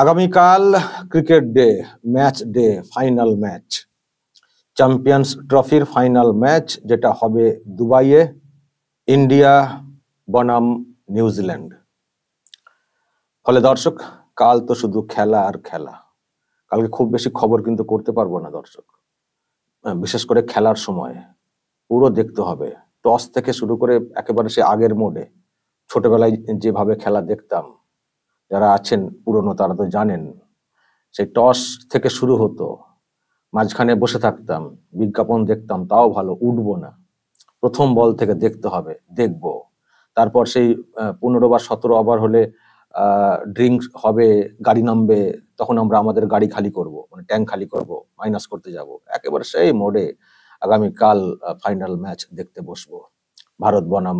আগামীকাল cricket day, match day, final match, champions ট্রফির final match যেটা হবে দুবাইয়ে, ইন্ডিয়া বনাম নিউজিল্যান্ড। ফলে দর্শক, কাল তো শুধু খেলা আর খেলা। কালকে খুব বেশি খবর কিন্তু করতে পারবো না দর্শক, বিশেষ করে খেলার সময় পুরো দেখতে হবে, টস থেকে শুরু করে একেবারে সে আগের মোডে। ছোটবেলায় যেভাবে খেলা দেখতাম, যারা আছেন পুরনো তারা তো জানেন, সেই টস থেকে শুরু হতো, মাঝখানে বসে থাকতাম, বিজ্ঞাপন দেখতাম, তাও ভালো, উঠবো না, প্রথম বল থেকে দেখতে হবে, দেখবো। তারপর সেই 15 বা 17 ওভার হলে ড্রিঙ্কস হবে, গাড়ি নামবে, তখন আমরা আমাদের গাড়ি খালি করব, মানে ট্যাঙ্ক খালি করব, মাইনাস করতে যাব, একেবারে সেই মোডে আগামীকাল ফাইনাল ম্যাচ দেখতে বসবো, ভারত বনাম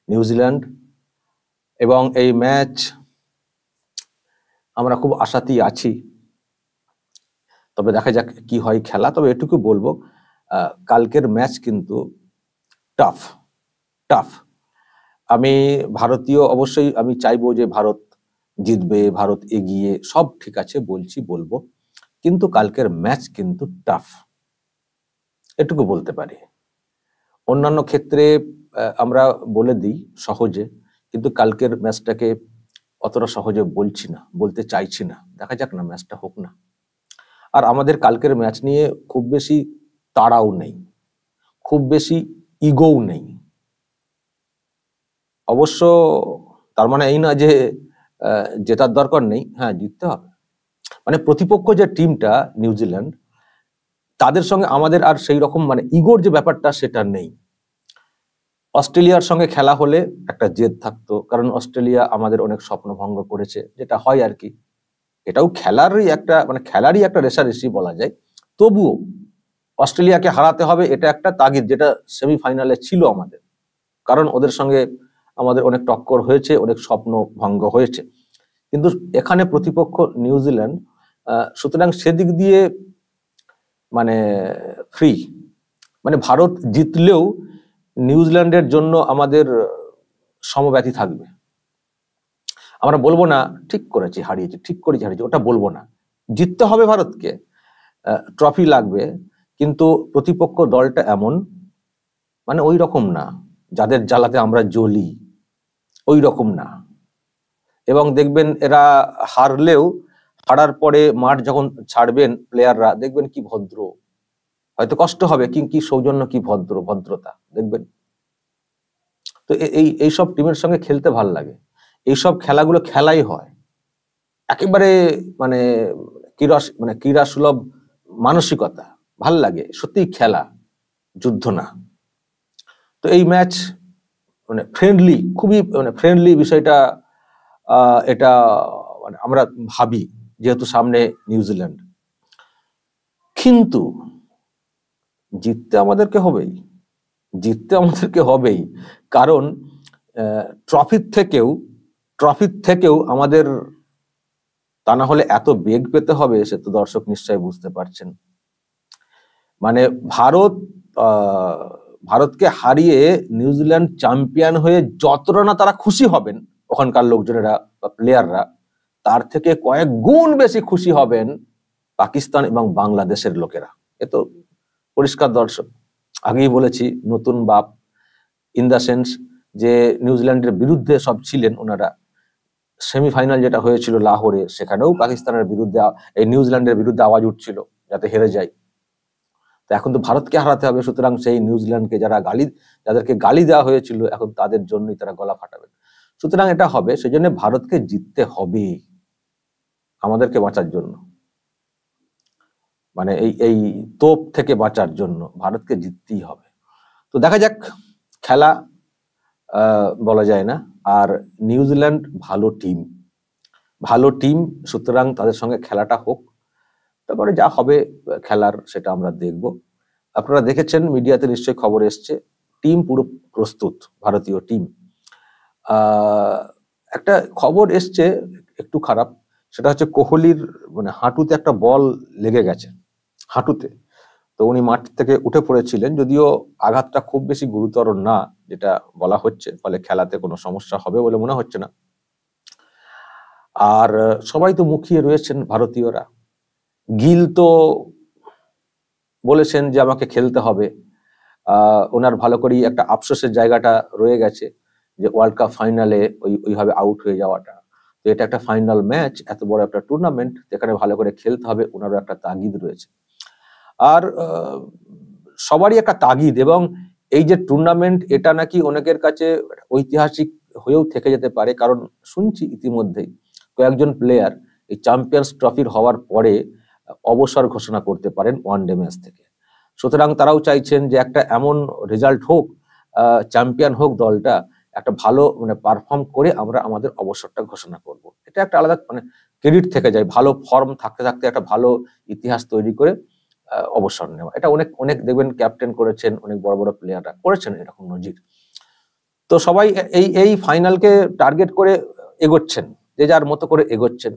নিউজিল্যান্ড। এবং এই ম্যাচ আমরা খুব আশাতেই আছি, তবে দেখা যাক কি হয় খেলা। তবে এটুকু বলবো, কালকের ম্যাচ কিন্তু টাফ টাফ। আমি ভারতীয়, অবশ্যই আমি চাইবো যে ভারত জিতবে, ভারত এগিয়ে, সব ঠিক আছে, বলবো, কিন্তু কালকের ম্যাচ কিন্তু টাফ, এটুকু বলতে পারি। অন্যান্য ক্ষেত্রে আমরা বলে দিই সহজে, কিন্তু কালকের ম্যাচটাকে অতটা সহজে বলছি না, বলতে চাইছি না। দেখা যাক না, ম্যাচটা হোক না। আর আমাদের কালকের ম্যাচ নিয়ে খুব বেশি তাড়াও নেই, খুব বেশি ইগোও নেই। অবশ্য তার মানে এই না যে জেতার দরকার নেই, হ্যাঁ জিততে হবে। মানে প্রতিপক্ষ যে টিমটা নিউজিল্যান্ড, তাদের সঙ্গে আমাদের আর সেই রকম মানে ইগোর যে ব্যাপারটা সেটা নেই। অস্ট্রেলিয়ার সঙ্গে খেলা হলে একটা জেদ থাকতো, কারণ অস্ট্রেলিয়া আমাদের অনেক স্বপ্ন ভঙ্গ করেছে, যেটা হয় আর কি। এটাও খেলারই একটা রেষারেষি বলা যায়। তবুও অস্ট্রেলিয়াকে হারাতে হবে, এটা একটা তাগিদ, যেটা সেমিফাইনালে ছিল আমাদের, কারণ ওদের সঙ্গে আমাদের অনেক টক্কর হয়েছে, অনেক স্বপ্ন ভঙ্গ হয়েছে। কিন্তু এখানে প্রতিপক্ষ নিউজিল্যান্ড, সুতরাং সেদিক দিয়ে মানে ফ্রি। মানে ভারত জিতলেও নিউজিল্যান্ডের জন্য আমাদের সমব্যথী থাকবে। আমরা বলবো না ঠিক করেছি হারিয়েছি, ঠিক করেছি হারিয়েছি, ওটা বলবো না। জিততে হবে ভারতকে, ট্রফি লাগবে, কিন্তু প্রতিপক্ষ দলটা এমন, মানে ওই রকম না যাদের জ্বালাতে আমরা জ্বলি, ওই রকম না। এবং দেখবেন এরা হারার পরে মাঠ যখন ছাড়বেন প্লেয়াররা, দেখবেন কি ভদ্র, হয়তো কষ্ট হবে, কি সৌজন্য, কি ভদ্রতা দেখবেন। তো এইসব টিমের সঙ্গে খেলতে ভাল লাগে। এইসব খেলাগুলো খেলাই হয় একেবারে মানে ক্রীড়া সুলভ মানসিকতা, ভাল লাগে সত্যি, খেলা, যুদ্ধ না। তো এই ম্যাচ মানে ফ্রেন্ডলি, খুবই মানে ফ্রেন্ডলি বিষয়টা। এটা মানে আমরা ভাবি, যেহেতু সামনে নিউজিল্যান্ড, কিন্তু জিততে আমাদেরকে হবেই, কারণ ট্রফির থেকেও আমাদের, তা না হলে এত বেগ পেতে হবে, সে তো দর্শক নিশ্চয়ই বুঝতে পারছেন। মানে ভারতকে হারিয়ে নিউজিল্যান্ড চ্যাম্পিয়ন হয়ে যতটা না তারা খুশি হবেন ওখানকার লোকজনেরা বা প্লেয়াররা, তার থেকে কয়েক গুণ বেশি খুশি হবেন পাকিস্তান এবং বাংলাদেশের লোকেরা। এ তো পরিষ্কার দর্শক। আগেই বলেছি, নতুন বাপ, ইন দা সেন্স যে নিউজিল্যান্ডের বিরুদ্ধে সব ছিলেন ওনারা। সেমিফাইনাল যেটা হয়েছিল লাহোরে, সেখানেও পাকিস্তানের বিরুদ্ধে, এই নিউজিল্যান্ডের বিরুদ্ধে আওয়াজ উঠছিল যাতে হেরে যায়। তো এখন তো ভারতকে হারাতে হবে, সুতরাং সেই নিউজিল্যান্ডকে যাদেরকে গালি দেওয়া হয়েছিল, এখন তাদের জন্যই তারা গলা ফাটাবে। সুতরাং এটা হবে, সেজন্য ভারতকে জিততে হবে আমাদেরকে বাঁচার জন্য, মানে এই তোপ থেকে বাঁচার জন্য ভারতকে জিততেই হবে। তো দেখা যাক, খেলা বলা যায় না। আর নিউজিল্যান্ড ভালো টিম, সুতরাং তাদের সঙ্গে খেলাটা হোক, তারপরে যা হবে খেলার সেটা আমরা দেখব। আপনারা দেখেছেন, মিডিয়াতে নিশ্চয়ই খবর এসছে, টিম পুরো প্রস্তুত, ভারতীয় টিম। একটা খবর এসছে একটু খারাপ, সেটা হচ্ছে কোহলির মানে হাঁটুতে একটা বল লেগে গেছে, হাঁটুতে। তো উনি মাঠ থেকে উঠে পড়েছিলেন, যদিও আঘাতটা খুব বেশি গুরুতর না যেটা বলা হচ্ছে, ফলে খেলাতে কোনো সমস্যা হবে বলে মনে হচ্ছে না। আর সবাই তো মুখিয়ে রয়েছেন ভারতীয়রা। গিল তো বলেছেন যে আমাকে খেলতে হবে। ওনার ভালো করেই একটা আফসোসের জায়গাটা রয়ে গেছে যে ওয়ার্ল্ড কাপ ফাইনালে ওইভাবে আউট হয়ে যাওয়াটা। তো এটা একটা ফাইনাল ম্যাচ, এত বড় একটা টুর্নামেন্ট, যেখানে ভালো করে খেলতে হবে, ওনারও একটা তাগিদ রয়েছে। আর সবারই একটা তাগিদ, এবং এই যে টুর্নামেন্ট, এটা নাকি অনেকের কাছে ঐতিহাসিক হয়েও থেকে যেতে পারে, কারণ শুনছি ইতিমধ্যেই কয়েকজন প্লেয়ার এই চ্যাম্পিয়ন্স ট্রফির হওয়ার পরে অবসর ঘোষণা করতে পারেন ওয়ানডে ম্যাচ থেকে। সুতরাং তারাও চাইছেন যে একটা এমন রেজাল্ট হোক, চ্যাম্পিয়ন হোক দলটা, একটা ভালো মানে পারফর্ম করে আমরা আমাদের অবসরটা ঘোষণা করব। এটা একটা আলাদা মানে ক্রেডিট থেকে যায়, ভালো ফর্ম থাকতে থাকতে একটা ভালো ইতিহাস তৈরি করে অবসর নেওয়া। এটা অনেক অনেক দেখবেন ক্যাপ্টেন করেছেন, অনেক বড় বড় প্লেয়াররা করেছেন এরকম নজির। তো সবাই এই ফাইনালকে টার্গেট করে এগোচ্ছেন, যে যার মতো করে এগোচ্ছেন।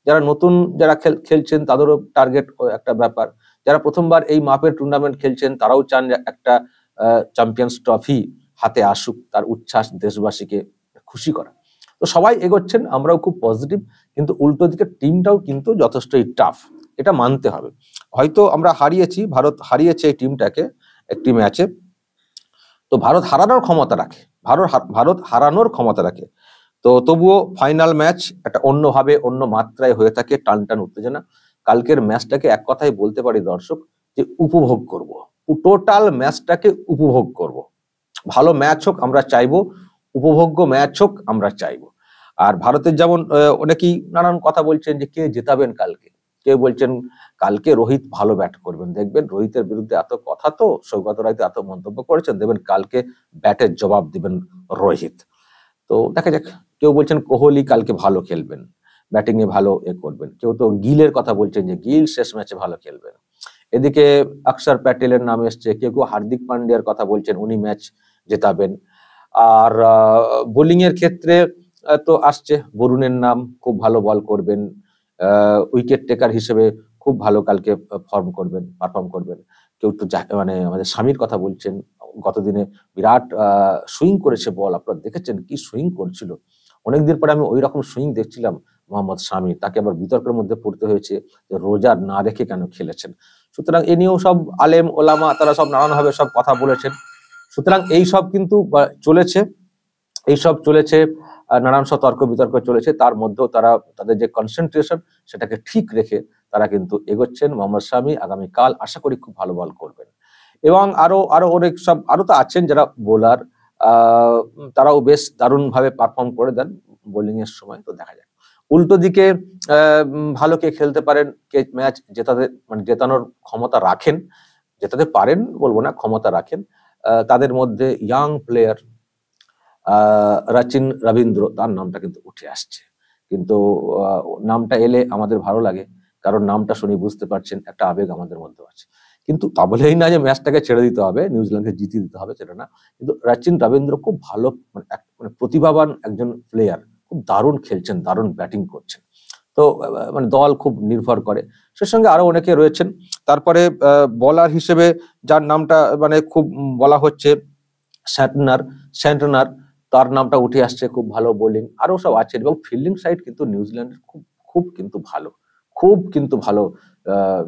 যারা নতুন যারা খেলছেন তাদেরও টার্গেট একটা ব্যাপার, যারা প্রথমবার এই মাপের টুর্নামেন্ট খেলছেন তারাও চান একটা চ্যাম্পিয়ন্স ট্রফি হাতে আসুক, তার উচ্ছ্বাস দেশবাসীকে খুশি করা। তো সবাই এগোচ্ছেন, আমরাও খুব পজিটিভ, কিন্তু উল্টো দিকে টিমটাও কিন্তু যথেষ্টই টাফ, এটা মানতে হবে। হয়তো আমরা হারিয়েছি, ভারত হারিয়েছে এই টিমটাকে একটি ম্যাচে, তো ভারত হারানোর ক্ষমতা রাখে, ভারত হারানোর ক্ষমতা রাখে। তো তবুও ফাইনাল ম্যাচ একটা অন্যভাবে অন্য মাত্রায় হয়ে থাকে, টান টান উত্তেজনা। কালকের ম্যাচটাকে এক কথায় বলতে পারি দর্শক, যে উপভোগ করব, টোটাল ম্যাচটাকে উপভোগ করব। ভালো ম্যাচ হোক আমরা চাইবো, উপভোগ্য ম্যাচ হোক আমরা চাইবো। আর ভারতের যেমন অনেকেই নানান কথা বলছেন যে কে জেতাবেন কালকে, কেউ বলছেন কালকে রোহিত ভালো ব্যাট করবেন, দেখবেন রোহিতের বিরুদ্ধে এত কথা, তো সৌগত রায় এত মন্তব্য করেছেন, দেখবেন কালকে ব্যাটের জবাব দিবেন রোহিত। তো দেখা যাক, কেউ বলছেন কোহলি কালকে ভালো খেলবেন, ব্যাটিং এ ভালো করবেন, কেউ তো গিলের কথা বলছেন যে গিল শেষ ম্যাচে ভালো খেলবেন। এদিকে অক্ষর প্যাটেলের নাম এসছে, কেউ কেউ হার্দিক পান্ডিয়ার কথা বলছেন উনি ম্যাচ জেতাবেন। আর বোলিং এর ক্ষেত্রে তো আসছে বরুণের নাম, খুব ভালো বল করবেন, উইকেট টেকার হিসেবে খুব ভালো কালকে পারফর্ম করবেন। কেউ তো মানে আমাদের স্বামীর কথা বলছেন, গতদিনে বিরাট সুইং করেছে বল, আপনারা দেখেছেন কি সুইং করছিল, অনেকদিন পরে আমি ওই রকম সুইং দেখছিলাম মোহাম্মদ শামী। তাকে আবার বিতর্কের মধ্যে পড়তে হয়েছে যে রোজা না রেখে কেন খেলেছেন। সুতরাং এ নিয়েও সব আলেম ওলামা তারা সব নানানভাবে সব কথা বলেছেন। সুতরাং এই সব কিন্তু চলেছে, নানান সব তর্ক বিতর্ক চলেছে, তার মধ্যেও তারা তাদের যে কনসেন্ট্রেশন সেটাকে ঠিক রেখে তারা কিন্তু এগোচ্ছেন। মোহাম্মদ শামী আগামীকাল আশা করি খুব ভালো বল করবেন, এবং আরো অনেক সব আরো তো আছেন যারা বোলার, তারাও বেশ দারুণ ভাবে পারফর্ম করে দেন বোলিং এর সময়। তো দেখা যাক উল্টো দিকে ভালো কে খেলতে পারেন, কে ম্যাচ জেতানোর ক্ষমতা রাখেন, জেতাতে পারেন বলবো না, ক্ষমতা রাখেন। তাদের মধ্যে ইয়াং প্লেয়ার রাচিন রবীন্দ্র, তার নামটা কিন্তু উঠে আসছে, কিন্তু নামটা এলে আমাদের ভালো লাগে, কারণ নামটা শুনে বুঝতে পারছেন একটা আবেগ আমাদের মধ্যে আছে। কিন্তু তা বলেই না যে ম্যাচটাকে ছেড়ে দিতে হবে, নিউজিল্যান্ডকে জিতিয়ে দিতে হবে, সেটা না। কিন্তু রাচিন রবীন্দ্র খুব ভালো মানে প্রতিভাবান একজন প্লেয়ার, খুব দারুণ খেলছেন, দারুণ ব্যাটিং করছেন। তো মানে দল খুব নির্ভর করে, সে সঙ্গে আরো অনেকে রয়েছেন। তারপরে বলার হিসেবে যার নামটা মানে খুব বলা হচ্ছে স্যান্টনার, তার নামটা উঠে আসছে, খুব ভালো বোলিং, আরো সব আছেন। এবং ফিল্ডিং সাইড কিন্তু নিউজিল্যান্ডের খুব কিন্তু ভালো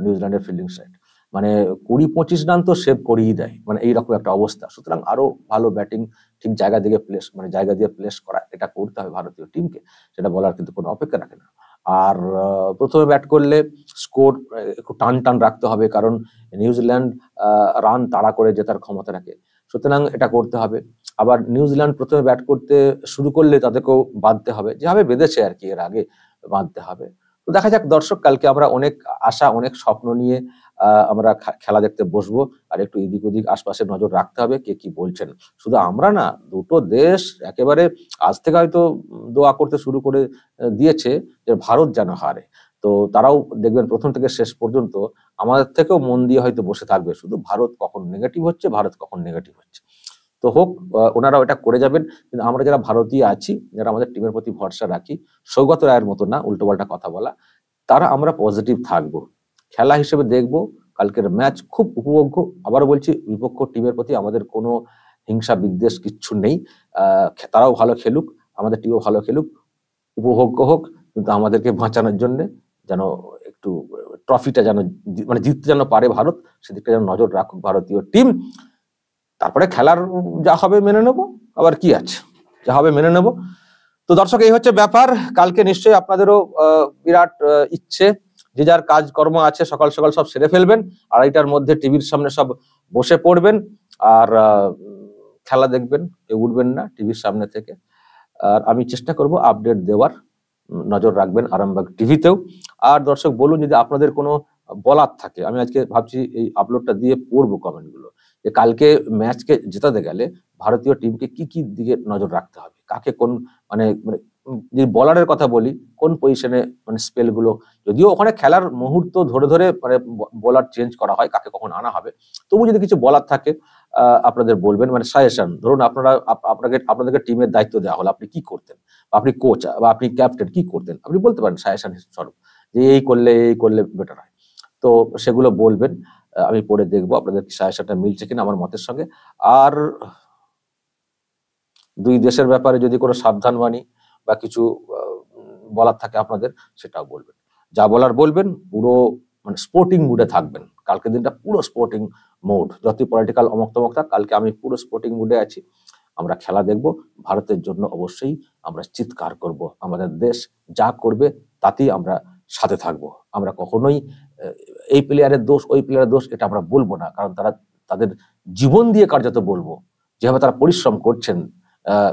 নিউজিল্যান্ডের ফিল্ডিং সাইড, মানে 20-25 রান তো সেভ করিয়ে দেয়, মানে এইরকম একটা অবস্থা। সুতরাং আরো ভালো ব্যাটিং ঠিক জায়গা দিয়ে প্লেস করা, এটা করতে হবে ভারতীয় টিমকে, সেটা বলার কিন্তু কোনো অপেক্ষা রাখে না। আর প্রথমে ব্যাট করলে স্কোর একটু টান রাখতে হবে, কারণ নিউজিল্যান্ড রান তাড়া করে জেতার ক্ষমতা রাখে, সুতরাং এটা করতে হবে। আবার নিউজিল্যান্ড প্রথমে ব্যাট করতে শুরু করলে তাদেরকেও বাঁধতে হবে, যেভাবে বেঁধেছে আর কি এর আগে, বাঁধতে হবে। তো দেখা যাক দর্শক, কালকে আমরা অনেক আশা অনেক স্বপ্ন নিয়ে আমরা খেলা দেখতে বসবো, আর একটু এদিক ওদিক আশপাশে নজর রাখতে হবে কে কি বলছেন। শুধু আমরা না, দুটো দেশ একেবারে আজ থেকে হয়তো দোয়া করতে শুরু করে দিয়েছে যে ভারত যেন হারে। তো তারাও দেখবেন প্রথম থেকে শেষ পর্যন্ত আমাদের থেকেও মন দিয়ে হয়তো বসে থাকবে, শুধু ভারত কখন নেগেটিভ হচ্ছে, তো হোক, ওনারা ওটা করে যাবেন। কিন্তু আমরা যারা ভারতীয় আছি, যারা আমাদের টিমের প্রতি ভরসা রাখি, সৌগত রায়ের মতো না উল্টোপাল্টা কথা বলা, তারা আমরা পজিটিভ থাকবো, খেলা হিসেবে দেখবো। কালকের ম্যাচ খুব উপভোগ্য। আবার বলছি, বিপক্ষ টিমের প্রতি আমাদের কোনো হিংসা বিদ্বেষ কিচ্ছু নেই। তারাও ভালো খেলুক, আমাদের টিমও ভালো খেলুক, উপভোগ্য হোক, কিন্তু আমাদেরকে বাঁচানোর জন্য যেন একটু ট্রফিটা যেন মানে জিততে যেন পারে ভারত, সেদিকটা যেন নজর রাখুক ভারতীয় টিম। তারপরে খেলার যা হবে মেনে নেবো, আবার কি আছে, যা হবে মেনে নেবো। তো দর্শক, এই হচ্ছে ব্যাপার। কালকে নিশ্চয়ই আপনাদেরও বিরাট ইচ্ছে, যে যার কাজকর্ম আছে সকাল সকাল সব সেরে ফেলবেন, 2:30টার মধ্যে টিভির সামনে সব বসে পড়বেন আর খেলা দেখবেন, কেউ উঠবেন না টিভির সামনে থেকে। আর আমি চেষ্টা করব আপডেট দেওয়ার, নজর রাখবেন আরামবাগ টিভিতেও। আর দর্শক বলুন যদি আপনাদের কোনো বলার থাকে, আমি আজকে ভাবছি এই আপলোডটা দিয়ে পড়বো কমেন্টগুলো, যে কালকে ম্যাচকে জেতাতে গেলে ভারতীয় টিমকে কি কি দিকে নজর রাখতে হবে, কাকে কোন মানে মানে যদি বলারের কথা বলি, কোন পজিশনে মানে স্পেল গুলো, যদিও ওখানে খেলার মুহূর্ত ধরে ধরে মানে বলার চেঞ্জ করা হয়, কাকে কখন আনা হবে, তবু যদি কিছু বলার থাকে আপনাদের বলবেন, মানে সাজেশন। ধরুন আপনাদেরকে টিমের দায়িত্ব দেওয়া হলো, আপনি কি করতেন, বা আপনি কোচ বা আপনি ক্যাপ্টেন কি করতেন, আপনি বলতে পারেন সাজেশন স্বরূপ যে এই করলে বেটার হয়। তো সেগুলো বলবেন, আমি পড়ে দেখবো আপনাদের সাজেশনটা মিলছে কিনা আমার মতের সঙ্গে। আর দুই দেশের ব্যাপারে যদি কোনো সাবধানবাণী বা কিছু বলার থাকে আপনাদের, সেটাও বলবেন। যা বলার বলবেন, পুরো মানে স্পোর্টিং মুডে থাকবেন। কালকে দিনটা পুরো স্পোর্টিং মুড, যতই পলিটিক্যাল অমক তমক থাক, কালকে আমি পুরো স্পোর্টিং মুডে আছি। আমরা খেলা দেখব, ভারতের জন্য অবশ্যই আমরা চিৎকার করব, আমাদের দেশ যা করবে তাতেই আমরা সাথে থাকব। আমরা কখনোই এই প্লেয়ারের দোষ ওই প্লেয়ারের দোষ এটা আমরা বলবো না, কারণ তারা তাদের জীবন দিয়ে কার্যত বলবো, যেভাবে তারা পরিশ্রম করছেন,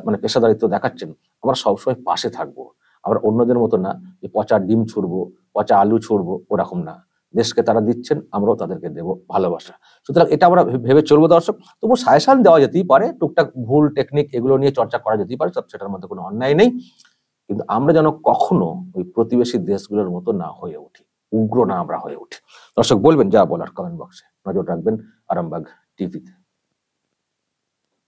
মানে পেশাদারিত্ব দেখাচ্ছেন, আমরা সবসময় পাশে থাকবো। আমরা অন্যদের মতো না যে পচা ডিম ছুড়বো, পচা আলু ছুড়বো, ওরকম না। দেশকে তারা দিচ্ছেন, আমরাও তাদেরকে দেব ভালোবাসা। সুতরাং এটা আমরা ভেবে চলবো দর্শক। তবু সাজেশন দেওয়া যেতেই পারে, টুকটাক ভুল টেকনিক এগুলো নিয়ে চর্চা করা যেতেই পারে, সেটার মধ্যে কোনো অন্যায় নেই। কিন্তু আমরা যেন কখনো ওই প্রতিবেশী দেশগুলোর মতো না হয়ে উঠি, উগ্র না আমরা হয়ে উঠি। দর্শক বলবেন যা বলার কমেন্ট বক্সে, নজর রাখবেন আরামবাগ টিভিতে।